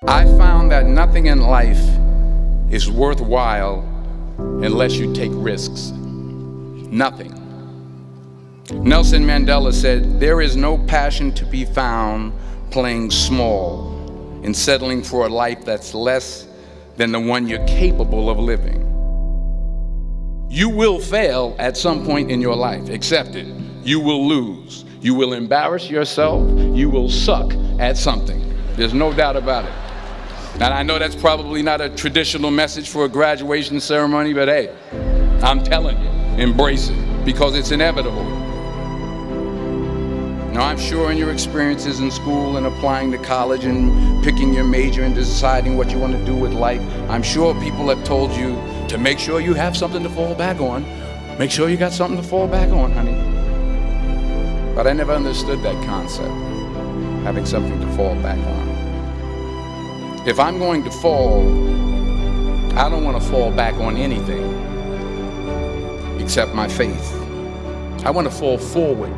I found that nothing in life is worthwhile unless you take risks. Nothing. Nelson Mandela said, "There is no passion to be found playing small and settling for a life that's less than the one you're capable of living." You will fail at some point in your life. Accept it. You will lose. You will embarrass yourself. You will suck at something. There's no doubt about it. And I know that's probably not a traditional message for a graduation ceremony, but hey, I'm telling you, embrace it, because it's inevitable. Now, I'm sure in your experiences in school and applying to college and picking your major and deciding what you want to do with life, I'm sure people have told you to make sure you have something to fall back on. Make sure you got something to fall back on, honey. But I never understood that concept, having something to fall back on. If I'm going to fall, I don't want to fall back on anything except my faith. I want to fall forward.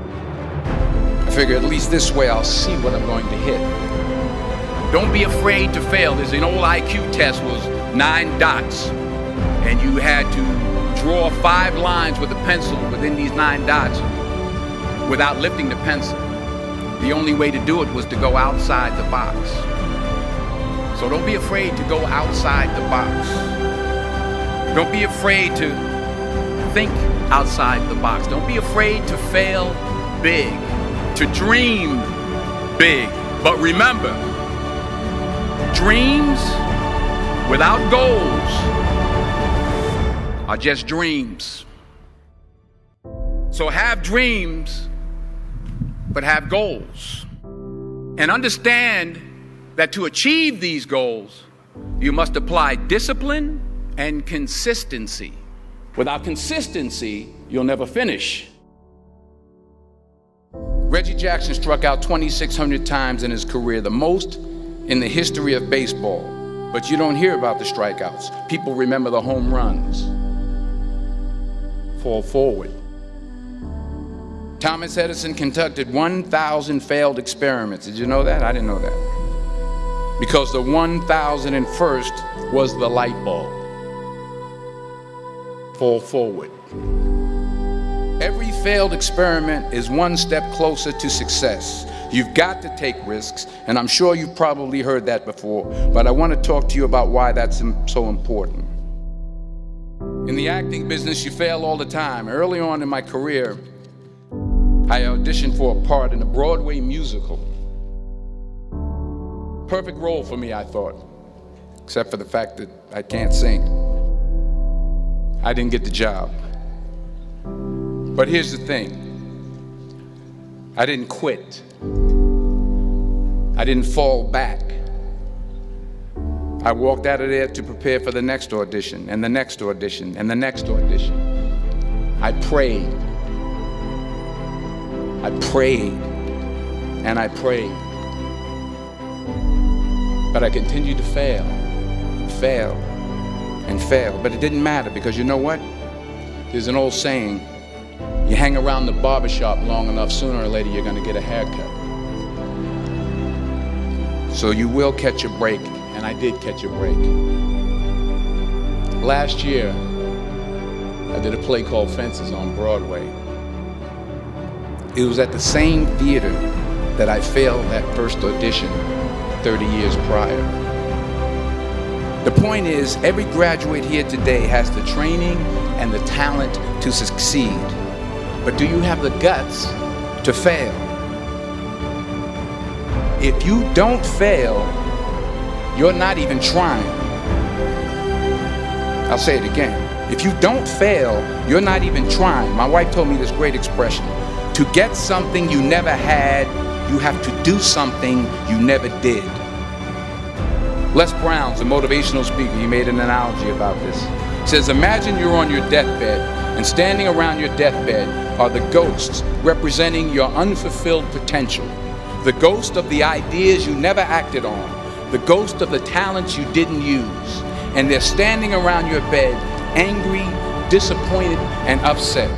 I figure at least this way I'll see what I'm going to hit. Don't be afraid to fail. There's an old IQ test, was 9 dots, and you had to draw 5 lines with a pencil within these 9 dots without lifting the pencil. The only way to do it was to go outside the box. So don't be afraid to go outside the box. Don't be afraid to think outside the box. Don't be afraid to fail big, to dream big. But remember, dreams without goals are just dreams. So have dreams, but have goals. And understand that to achieve these goals, you must apply discipline and consistency. Without consistency, you'll never finish. Reggie Jackson struck out 2,600 times in his career, the most in the history of baseball. But you don't hear about the strikeouts. People remember the home runs. Fall forward. Thomas Edison conducted 1,000 failed experiments. Did you know that? I didn't know that. Because the 1,001st was the light bulb. Fall forward. Every failed experiment is one step closer to success. You've got to take risks, and I'm sure you've probably heard that before, but I want to talk to you about why that's so important. In the acting business, you fail all the time. Early on in my career, I auditioned for a part in a Broadway musical. Perfect role for me, I thought, except for the fact that I can't sing. I didn't get the job. But here's the thing. I didn't quit. I didn't fall back. I walked out of there to prepare for the next audition, and the next audition, and the next audition. I prayed. I prayed, and I prayed. But I continued to fail, and fail, and fail. But it didn't matter, because you know what? There's an old saying, you hang around the barbershop long enough, sooner or later you're gonna get a haircut. So you will catch a break, and I did catch a break. Last year, I did a play called Fences on Broadway. It was at the same theater that I failed that first audition 30 years prior. The point is, every graduate here today has the training and the talent to succeed. But do you have the guts to fail? If you don't fail, you're not even trying. I'll say it again. If you don't fail, you're not even trying. My wife told me this great expression. To get something you never had, you have to do something you never did. Les Brown's a motivational speaker. He made an analogy about this. He says, imagine you're on your deathbed, and standing around your deathbed are the ghosts representing your unfulfilled potential. The ghost of the ideas you never acted on. The ghost of the talents you didn't use. And they're standing around your bed, angry, disappointed, and upset.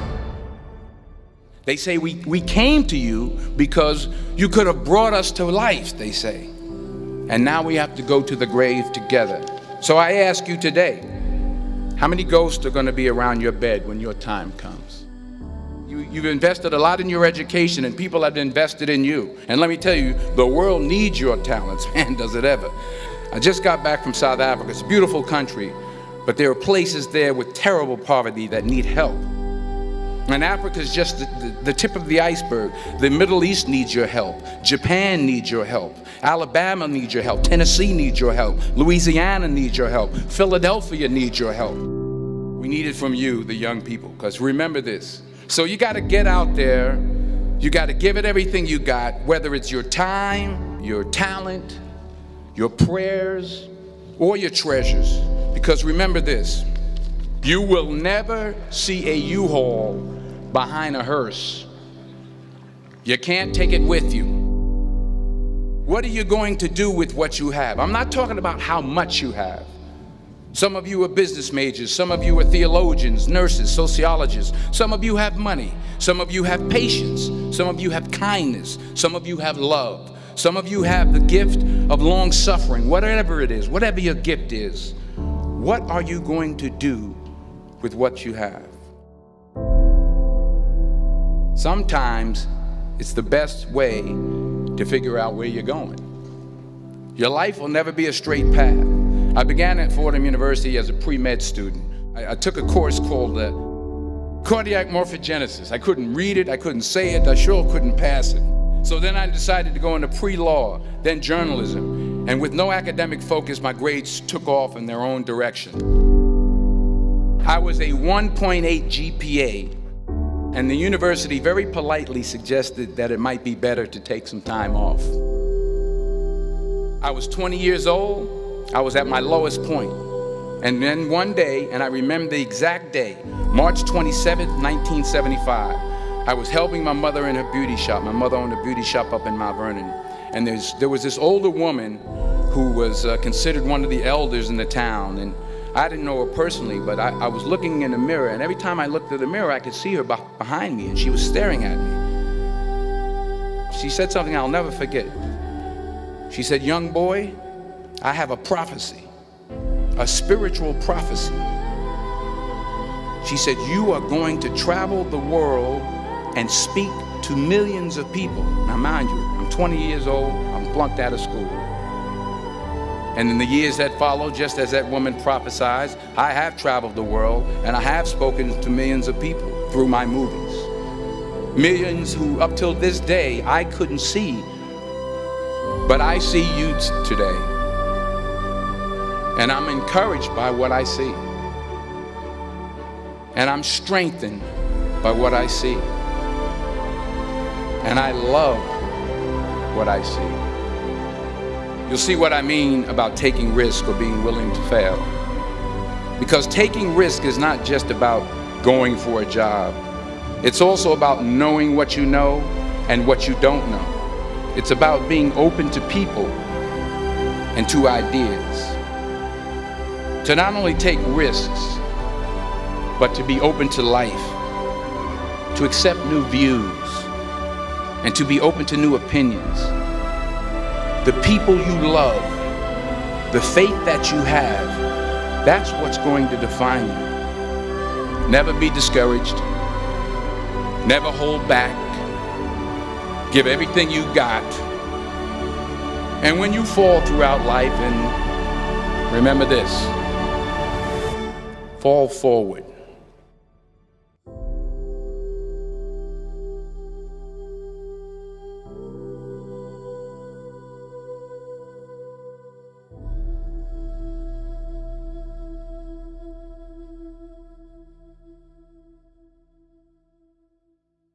They say, we came to you because you could have brought us to life, they say. And now we have to go to the grave together. So I ask you today, how many ghosts are going to be around your bed when your time comes? You've invested a lot in your education, and people have invested in you. And let me tell you, the world needs your talents. Man, does it ever. I just got back from South Africa. It's a beautiful country, but there are places there with terrible poverty that need help. And Africa is just the tip of the iceberg. The Middle East needs your help. Japan needs your help. Alabama needs your help. Tennessee needs your help. Louisiana needs your help. Philadelphia needs your help. We need it from you, the young people, because remember this. So you got to get out there. You got to give it everything you got, whether it's your time, your talent, your prayers, or your treasures. Because remember this, you will never see a U-Haul behind a hearse. You can't take it with you. What are you going to do with what you have? I'm not talking about how much you have. Some of you are business majors, some of you are theologians, nurses, sociologists. Some of you have money, some of you have patience, some of you have kindness, some of you have love. Some of you have the gift of long suffering, whatever it is, whatever your gift is. What are you going to do with what you have? Sometimes it's the best way to figure out where you're going. Your life will never be a straight path. I began at Fordham University as a pre-med student. I took a course called cardiac morphogenesis. I couldn't read it, I couldn't say it, I sure couldn't pass it. So then I decided to go into pre-law, then journalism. And with no academic focus, my grades took off in their own direction. I was a 1.8 GPA, and the university very politely suggested that it might be better to take some time off. I was 20 years old. I was at my lowest point. And then one day, and I remember the exact day, March 27th, 1975, I was helping my mother in her beauty shop. My mother owned a beauty shop up in Mount Vernon. And there was this older woman who was considered one of the elders in the town. And I didn't know her personally, but I was looking in the mirror, and every time I looked at the mirror, I could see her behind me, and she was staring at me. She said something I'll never forget. She said, "Young boy, I have a prophecy, a spiritual prophecy." She said, "You are going to travel the world and speak to millions of people." Now mind you, I'm 20 years old, I'm flunked out of school. And in the years that followed, just as that woman prophesied, I have traveled the world and I have spoken to millions of people through my movies. Millions who up till this day I couldn't see, but I see you today. And I'm encouraged by what I see. And I'm strengthened by what I see. And I love what I see. You'll see what I mean about taking risk or being willing to fail. Because taking risk is not just about going for a job. It's also about knowing what you know and what you don't know. It's about being open to people and to ideas. To not only take risks, but to be open to life, to accept new views, and to be open to new opinions. The people you love, the faith that you have, that's what's going to define you. Never be discouraged. Never hold back. Give everything you got. And when you fall throughout life, and remember this, fall forward.